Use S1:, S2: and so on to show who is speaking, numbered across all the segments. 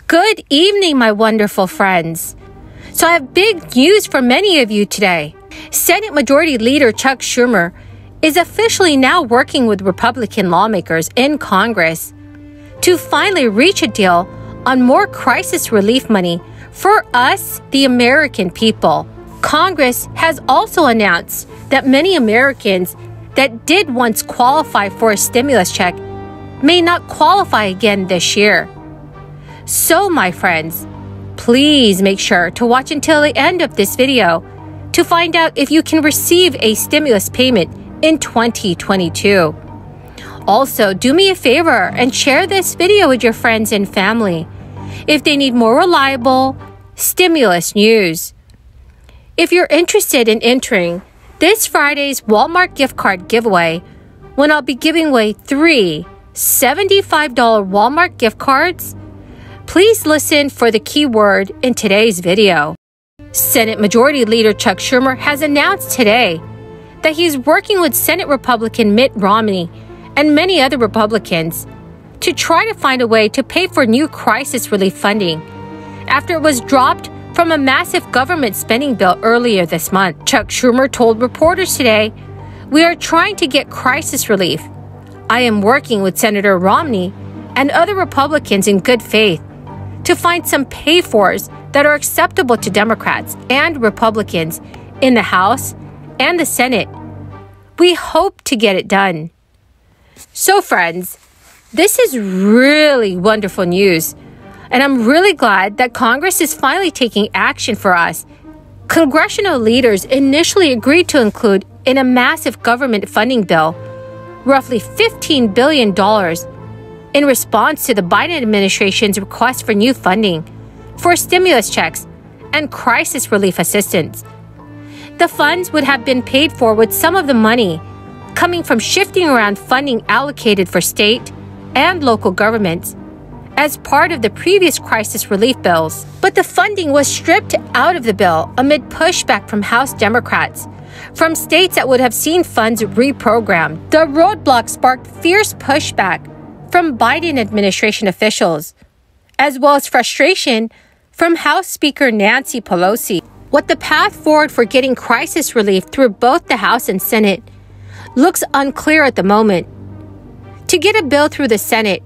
S1: Good evening, my wonderful friends. So I have big news for many of you today. Senate Majority Leader Chuck Schumer is officially now working with Republican lawmakers in Congress to finally reach a deal on more crisis relief money for us, the American people. Congress has also announced that many Americans that did once qualify for a stimulus check may not qualify again this year. So, my friends, please make sure to watch until the end of this video to find out if you can receive a stimulus payment in 2022. Also, do me a favor and share this video with your friends and family if they need more reliable stimulus news. If you're interested in entering this Friday's Walmart gift card giveaway, when I'll be giving away 3 $75 Walmart gift cards, please listen for the keyword in today's video. Senate Majority Leader Chuck Schumer has announced today that he's working with Senate Republican Mitt Romney and many other Republicans to try to find a way to pay for new crisis relief funding after it was dropped from a massive government spending bill earlier this month. Chuck Schumer told reporters today, "We are trying to get crisis relief. I am working with Senator Romney and other Republicans in good faith to find some pay-fors that are acceptable to Democrats and Republicans in the House and the Senate. We hope to get it done." So, friends, this is really wonderful news, and I'm really glad that Congress is finally taking action for us. Congressional leaders initially agreed to include in a massive government funding bill roughly $15 billion in response to the Biden administration's request for new funding for stimulus checks and crisis relief assistance. The funds would have been paid for with some of the money coming from shifting around funding allocated for state and local governments as part of the previous crisis relief bills. But the funding was stripped out of the bill amid pushback from House Democrats from states that would have seen funds reprogrammed. The roadblock sparked fierce pushback from Biden administration officials, as well as frustration from House Speaker Nancy Pelosi. What the path forward for getting crisis relief through both the House and Senate looks unclear at the moment. To get a bill through the Senate,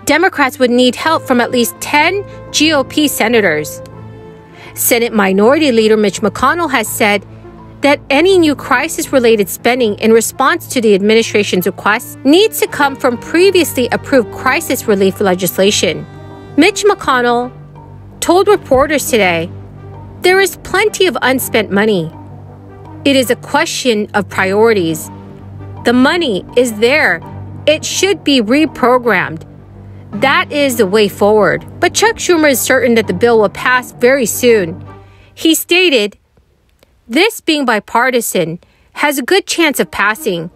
S1: Democrats would need help from at least 10 GOP senators. Senate Minority Leader Mitch McConnell has said that any new crisis-related spending in response to the administration's requests needs to come from previously approved crisis relief legislation. Mitch McConnell told reporters today, "There is plenty of unspent money. It is a question of priorities. The money is there. It should be reprogrammed. That is the way forward." But Chuck Schumer is certain that the bill will pass very soon. He stated, "This being bipartisan has a good chance of passing.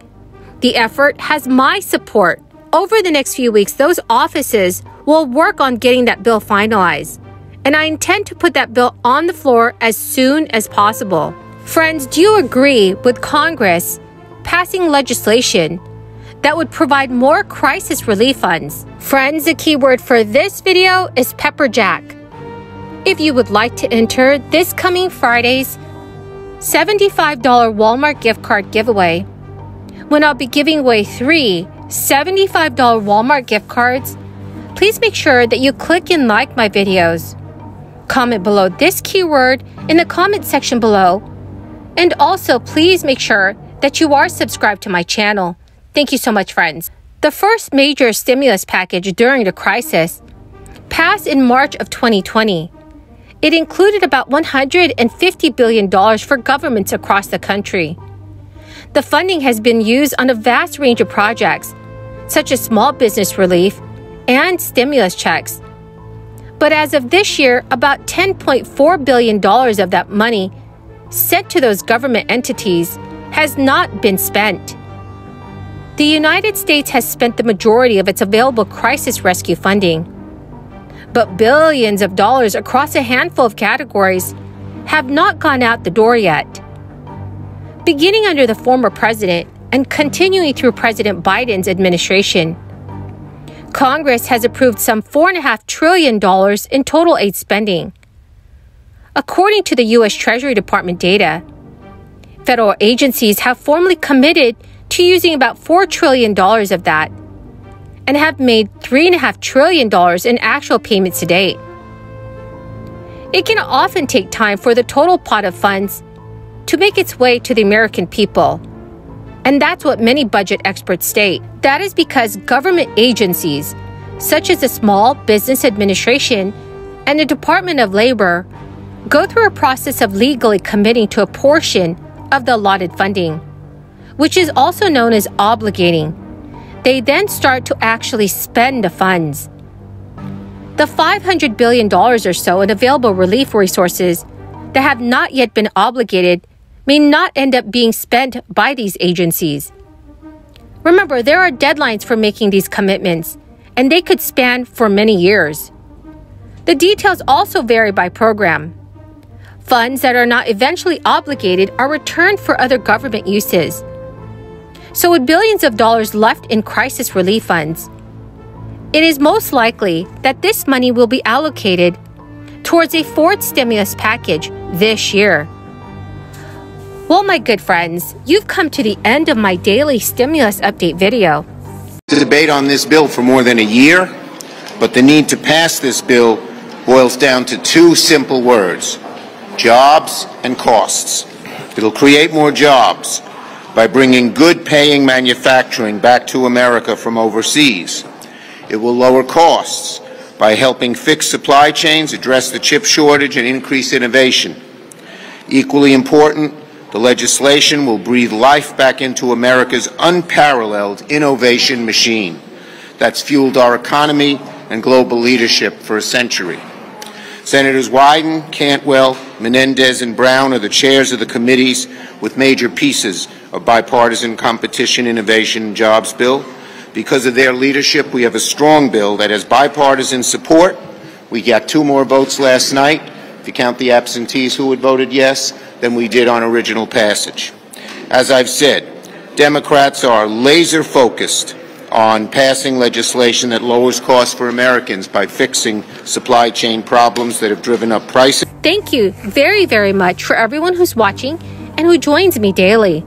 S1: The effort has my support. Over the next few weeks, those offices will work on getting that bill finalized, and I intend to put that bill on the floor as soon as possible." Friends, do you agree with Congress passing legislation that would provide more crisis relief funds? Friends, the keyword for this video is pepperjack. If you would like to enter this coming Friday's $75 Walmart gift card giveaway, when I'll be giving away 3 $75 Walmart gift cards, please make sure that you click and like my videos. Comment below this keyword in the comment section below, and also please make sure that you are subscribed to my channel. Thank you so much, friends. The first major stimulus package during the crisis passed in March of 2020. It included about $150 billion for governments across the country. The funding has been used on a vast range of projects, such as small business relief and stimulus checks. But as of this year, about $10.4 billion of that money sent to those government entities has not been spent. The United States has spent the majority of its available crisis rescue funding, but billions of dollars across a handful of categories have not gone out the door yet. Beginning under the former president and continuing through President Biden's administration, Congress has approved some $4.5 trillion in total aid spending. According to the U.S. Treasury Department data, federal agencies have formally committed to using about $4 trillion of that and have made $3.5 trillion in actual payments to date. It can often take time for the total pot of funds to make its way to the American people. And that's what many budget experts state. That is because government agencies, such as the Small Business Administration and the Department of Labor, go through a process of legally committing to a portion of the allotted funding, which is also known as obligating. They then start to actually spend the funds. The $500 billion or so in available relief resources that have not yet been obligated may not end up being spent by these agencies. Remember, there are deadlines for making these commitments, and they could span for many years. The details also vary by program. Funds that are not eventually obligated are returned for other government uses. So with billions of dollars left in crisis relief funds, it is most likely that this money will be allocated towards a fourth stimulus package this year. Well, my good friends, you've come to the end of my daily stimulus update video.
S2: The debate on this bill for more than a year, but the need to pass this bill boils down to two simple words: jobs and costs. It'll create more jobs by bringing good-paying manufacturing back to America from overseas. It will lower costs by helping fix supply chains, address the chip shortage, and increase innovation. Equally important, the legislation will breathe life back into America's unparalleled innovation machine that's fueled our economy and global leadership for a century. Senators Wyden, Cantwell, Menendez, and Brown are the chairs of the committees with major pieces of bipartisan competition, innovation, and jobs bill. Because of their leadership, we have a strong bill that has bipartisan support. We got 2 more votes last night, if you count the absentees who had voted yes, than we did on original passage. As I've said, Democrats are laser-focused on passing legislation that lowers costs for Americans by fixing supply chain problems that have driven up prices.
S1: Thank you very, very much for everyone who's watching and who joins me daily.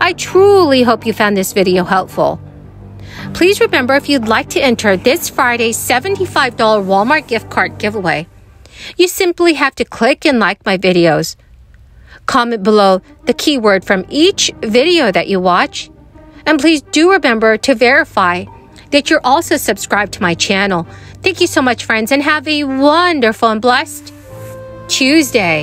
S1: I truly hope you found this video helpful. Please remember, if you'd like to enter this Friday's $75 Walmart gift card giveaway, you simply have to click and like my videos. Comment below the keyword from each video that you watch. And please do remember to verify that you're also subscribed to my channel. Thank you so much, friends, and have a wonderful and blessed Tuesday.